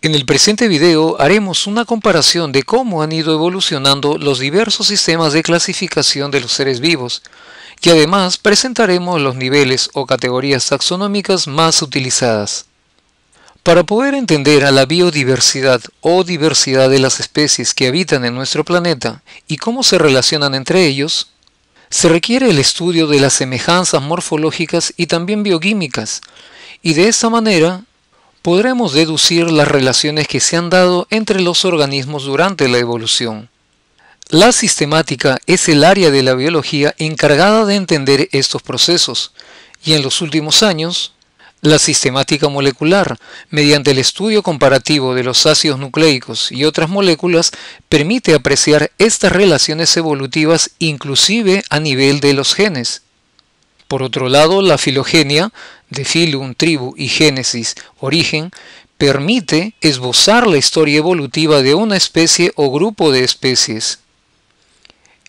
En el presente video haremos una comparación de cómo han ido evolucionando los diversos sistemas de clasificación de los seres vivos, y además presentaremos los niveles o categorías taxonómicas más utilizadas. Para poder entender a la biodiversidad o diversidad de las especies que habitan en nuestro planeta y cómo se relacionan entre ellos, se requiere el estudio de las semejanzas morfológicas y también bioquímicas, y de esta manera podremos deducir las relaciones que se han dado entre los organismos durante la evolución. La sistemática es el área de la biología encargada de entender estos procesos, y en los últimos años, la sistemática molecular, mediante el estudio comparativo de los ácidos nucleicos y otras moléculas, permite apreciar estas relaciones evolutivas inclusive a nivel de los genes. Por otro lado, la filogenia, de filum, tribu y génesis, origen, permite esbozar la historia evolutiva de una especie o grupo de especies.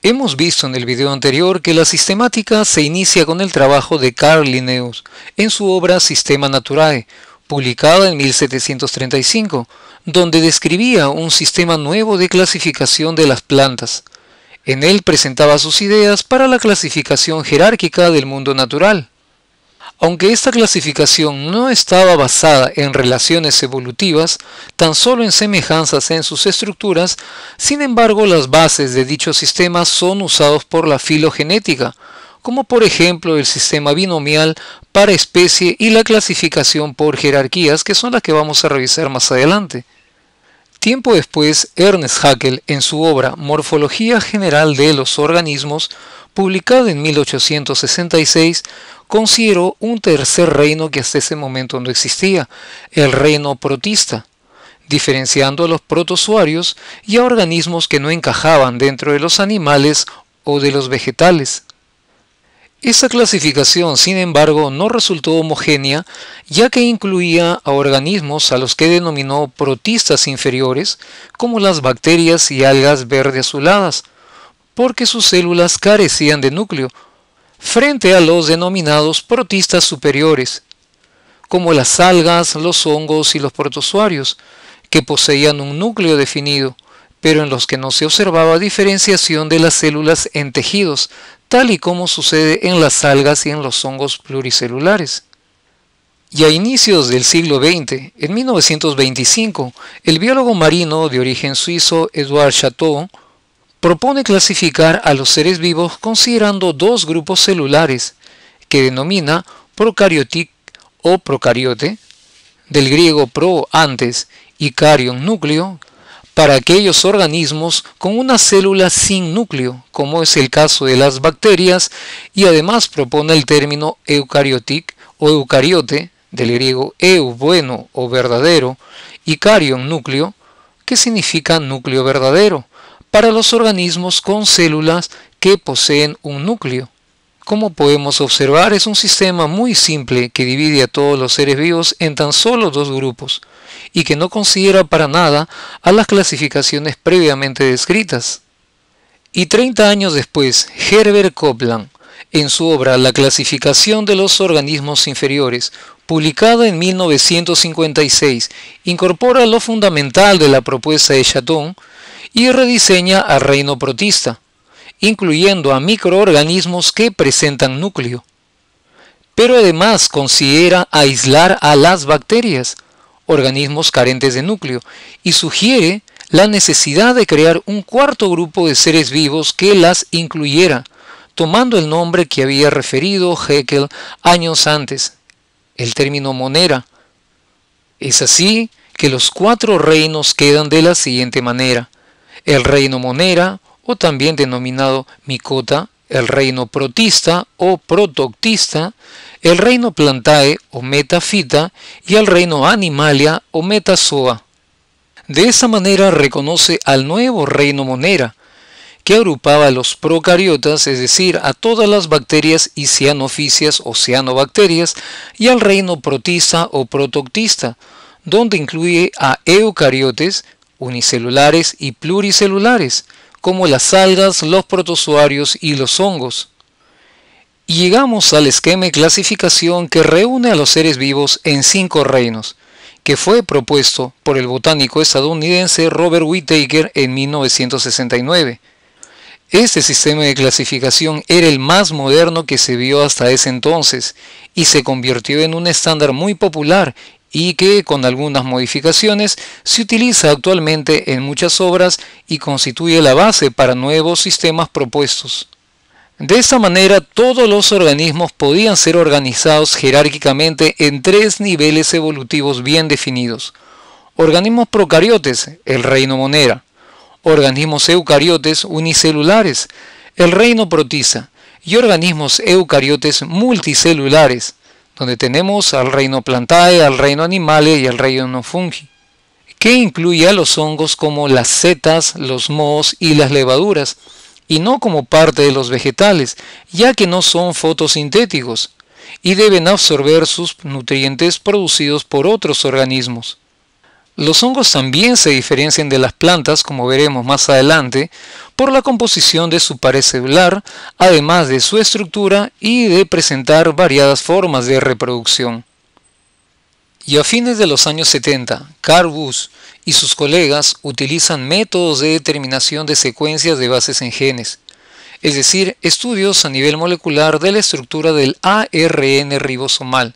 Hemos visto en el video anterior que la sistemática se inicia con el trabajo de Carl Linnaeus en su obra Systema Naturae, publicada en 1735, donde describía un sistema nuevo de clasificación de las plantas. En él presentaba sus ideas para la clasificación jerárquica del mundo natural. Aunque esta clasificación no estaba basada en relaciones evolutivas, tan solo en semejanzas en sus estructuras, sin embargo las bases de dicho sistema son usados por la filogenética, como por ejemplo el sistema binomial para especie y la clasificación por jerarquías, que son las que vamos a revisar más adelante. Tiempo después, Ernest Haeckel, en su obra Morfología General de los Organismos, publicada en 1866, consideró un tercer reino que hasta ese momento no existía, el reino protista, diferenciando a los protozoarios y a organismos que no encajaban dentro de los animales o de los vegetales. Esa clasificación, sin embargo, no resultó homogénea, ya que incluía a organismos a los que denominó protistas inferiores, como las bacterias y algas verde azuladas, porque sus células carecían de núcleo, frente a los denominados protistas superiores, como las algas, los hongos y los protozoarios, que poseían un núcleo definido, pero en los que no se observaba diferenciación de las células en tejidos, tal y como sucede en las algas y en los hongos pluricelulares. Y a inicios del siglo XX, en 1925, el biólogo marino de origen suizo Edouard Chatou propone clasificar a los seres vivos considerando dos grupos celulares, que denomina prokaryotic o procariote, del griego pro antes y karion núcleo, para aquellos organismos con una célula sin núcleo, como es el caso de las bacterias, y además propone el término eukaryotic o eucariote, del griego eu, bueno o verdadero, y karion núcleo, que significa núcleo verdadero, para los organismos con células que poseen un núcleo. Como podemos observar, es un sistema muy simple que divide a todos los seres vivos en tan solo dos grupos y que no considera para nada a las clasificaciones previamente descritas. Y 30 años después, Herbert Copland, en su obra La clasificación de los organismos inferiores, publicada en 1956, incorpora lo fundamental de la propuesta de Chatou y rediseña al reino protista, incluyendo a microorganismos que presentan núcleo. Pero además considera aislar a las bacterias, organismos carentes de núcleo, y sugiere la necesidad de crear un cuarto grupo de seres vivos que las incluyera, tomando el nombre que había referido Haeckel años antes, el término monera. Es así que los cuatro reinos quedan de la siguiente manera: el reino monera, o también denominado micota, el reino protista o protoctista, el reino plantae o metafita y el reino animalia o metazoa. De esa manera reconoce al nuevo reino monera, que agrupaba a los procariotas, es decir, a todas las bacterias y cianofisias o cianobacterias, y al reino protista o protoctista, donde incluye a eucariotes, unicelulares y pluricelulares, como las algas, los protozoarios y los hongos. Y llegamos al esquema de clasificación que reúne a los seres vivos en 5 reinos, que fue propuesto por el botánico estadounidense Robert Whittaker en 1969. Este sistema de clasificación era el más moderno que se vio hasta ese entonces y se convirtió en un estándar muy popular y que, con algunas modificaciones, se utiliza actualmente en muchas obras y constituye la base para nuevos sistemas propuestos. De esta manera, todos los organismos podían ser organizados jerárquicamente en tres niveles evolutivos bien definidos. Organismos procariotes, el reino Monera; organismos eucariotes unicelulares, el reino Protista; y organismos eucariotes multicelulares, donde tenemos al reino Plantae, al reino Animalia y al reino Fungi, que incluye a los hongos como las setas, los mohos y las levaduras, y no como parte de los vegetales, ya que no son fotosintéticos y deben absorber sus nutrientes producidos por otros organismos. Los hongos también se diferencian de las plantas, como veremos más adelante, por la composición de su pared celular, además de su estructura y de presentar variadas formas de reproducción. Y a fines de los años 70, Carl Woese y sus colegas utilizan métodos de determinación de secuencias de bases en genes, es decir, estudios a nivel molecular de la estructura del ARN ribosomal,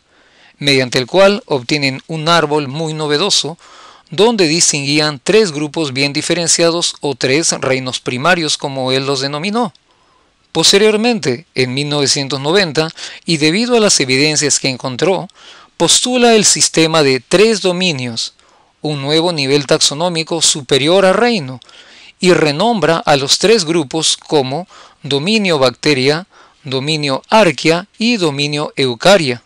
mediante el cual obtienen un árbol muy novedoso, donde distinguían tres grupos bien diferenciados o tres reinos primarios, como él los denominó. Posteriormente, en 1990, y debido a las evidencias que encontró, postula el sistema de tres dominios, un nuevo nivel taxonómico superior a reino, y renombra a los tres grupos como dominio bacteria, dominio arquea y dominio eucaria.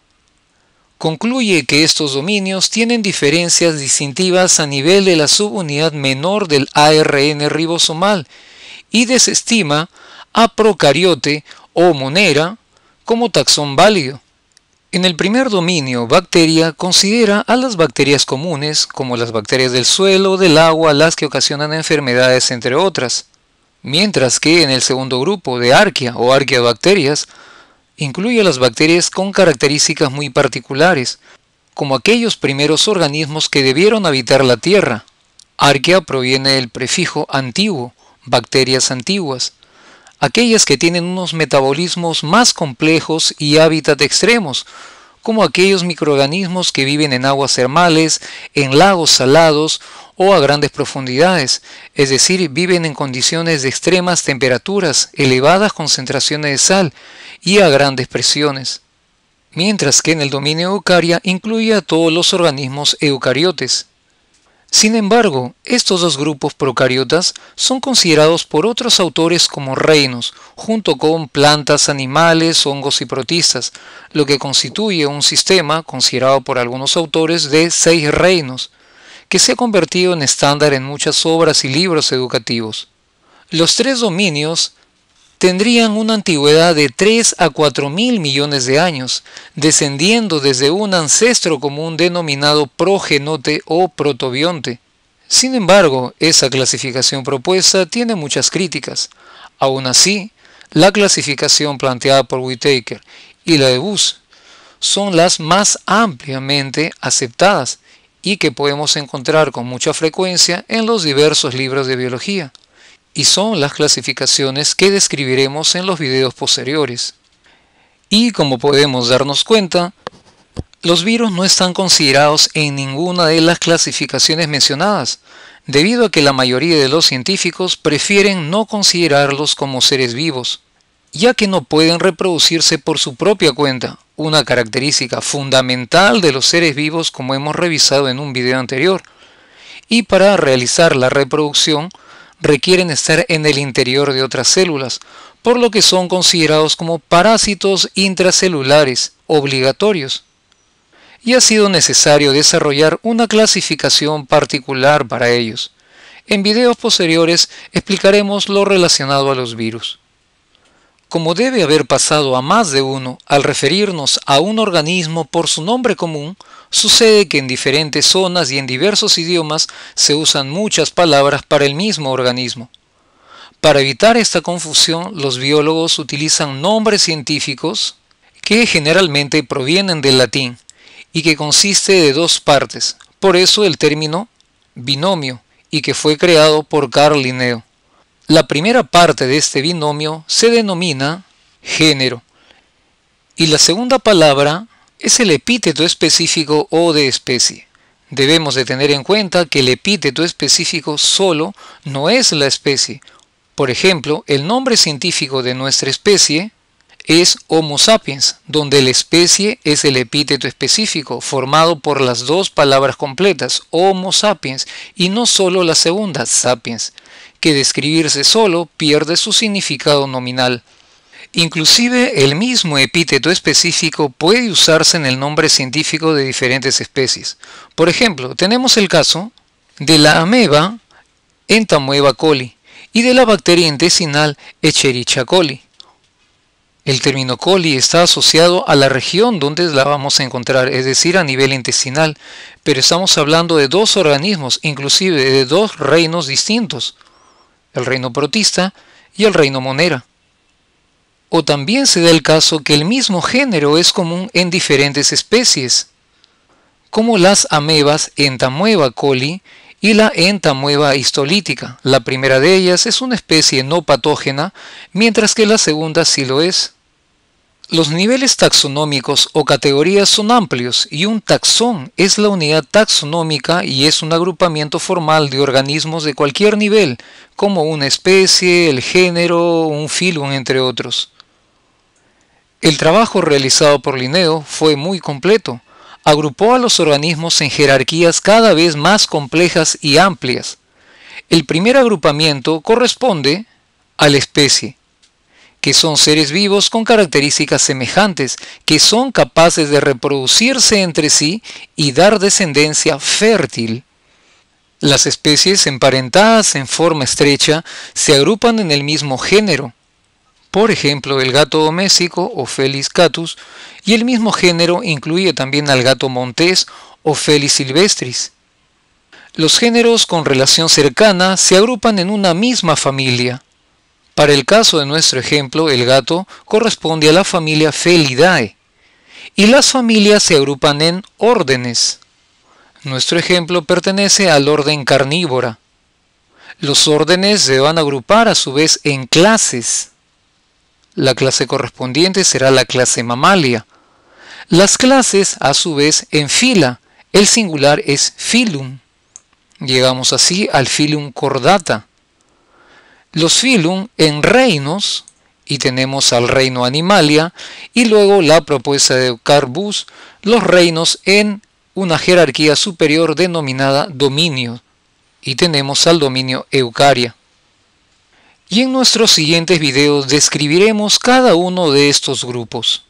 Concluye que estos dominios tienen diferencias distintivas a nivel de la subunidad menor del ARN ribosomal y desestima a procariote o monera como taxón válido. En el primer dominio, bacteria, considera a las bacterias comunes, como las bacterias del suelo, del agua, las que ocasionan enfermedades, entre otras, mientras que en el segundo grupo, de arquea o arqueobacterias, incluye a las bacterias con características muy particulares, como aquellos primeros organismos que debieron habitar la Tierra. Arquea proviene del prefijo antiguo, bacterias antiguas, aquellas que tienen unos metabolismos más complejos y hábitat extremos, como aquellos microorganismos que viven en aguas termales, en lagos salados o a grandes profundidades, es decir, viven en condiciones de extremas temperaturas, elevadas concentraciones de sal y a grandes presiones. Mientras que en el dominio eucaria incluye a todos los organismos eucariotes. Sin embargo, estos dos grupos procariotas son considerados por otros autores como reinos, junto con plantas, animales, hongos y protistas, lo que constituye un sistema considerado por algunos autores de 6 reinos, que se ha convertido en estándar en muchas obras y libros educativos. Los tres dominios tendrían una antigüedad de 3 a 4.000 millones de años, descendiendo desde un ancestro común denominado progenote o protobionte. Sin embargo, esa clasificación propuesta tiene muchas críticas. Aún así, la clasificación planteada por Whittaker y la de Woese son las más ampliamente aceptadas y que podemos encontrar con mucha frecuencia en los diversos libros de biología, y son las clasificaciones que describiremos en los videos posteriores. Y como podemos darnos cuenta, los virus no están considerados en ninguna de las clasificaciones mencionadas, debido a que la mayoría de los científicos prefieren no considerarlos como seres vivos, ya que no pueden reproducirse por su propia cuenta, una característica fundamental de los seres vivos como hemos revisado en un video anterior, y para realizar la reproducción requieren estar en el interior de otras células, por lo que son considerados como parásitos intracelulares obligatorios. Y ha sido necesario desarrollar una clasificación particular para ellos. En videos posteriores explicaremos lo relacionado a los virus. Como debe haber pasado a más de uno al referirnos a un organismo por su nombre común, sucede que en diferentes zonas y en diversos idiomas se usan muchas palabras para el mismo organismo. Para evitar esta confusión, los biólogos utilizan nombres científicos que generalmente provienen del latín y que consiste de dos partes. Por eso el término binomio, y que fue creado por Carl Linneo. La primera parte de este binomio se denomina género, y la segunda palabra es el epíteto específico o de especie. Debemos de tener en cuenta que el epíteto específico solo no es la especie. Por ejemplo, el nombre científico de nuestra especie es Homo sapiens, donde la especie es el epíteto específico, formado por las dos palabras completas, Homo sapiens, y no solo la segunda, sapiens, que de escribirse solo pierde su significado nominal. Inclusive el mismo epíteto específico puede usarse en el nombre científico de diferentes especies. Por ejemplo, tenemos el caso de la ameba Entamoeba coli y de la bacteria intestinal Escherichia coli. El término coli está asociado a la región donde la vamos a encontrar, es decir, a nivel intestinal, pero estamos hablando de dos organismos, inclusive de dos reinos distintos, el reino protista y el reino monera. O también se da el caso que el mismo género es común en diferentes especies, como las amebas Entamoeba coli y la Entamoeba histolítica. La primera de ellas es una especie no patógena, mientras que la segunda sí lo es. Los niveles taxonómicos o categorías son amplios y un taxón es la unidad taxonómica y es un agrupamiento formal de organismos de cualquier nivel, como una especie, el género, un filum, entre otros. El trabajo realizado por Linneo fue muy completo. Agrupó a los organismos en jerarquías cada vez más complejas y amplias. El primer agrupamiento corresponde a la especie, que son seres vivos con características semejantes, que son capaces de reproducirse entre sí y dar descendencia fértil. Las especies emparentadas en forma estrecha se agrupan en el mismo género. Por ejemplo, el gato doméstico o Felis catus, y el mismo género incluye también al gato montés o Felis silvestris. Los géneros con relación cercana se agrupan en una misma familia. Para el caso de nuestro ejemplo, el gato corresponde a la familia Felidae, y las familias se agrupan en órdenes. Nuestro ejemplo pertenece al orden Carnívora. Los órdenes se van a agrupar a su vez en clases. La clase correspondiente será la clase Mammalia. Las clases, a su vez, en fila. El singular es filum. Llegamos así al filum Chordata. Los filum en reinos, y tenemos al reino Animalia, y luego la propuesta de Carbus, los reinos en una jerarquía superior denominada dominio, y tenemos al dominio Eucaria. Y en nuestros siguientes videos describiremos cada uno de estos grupos.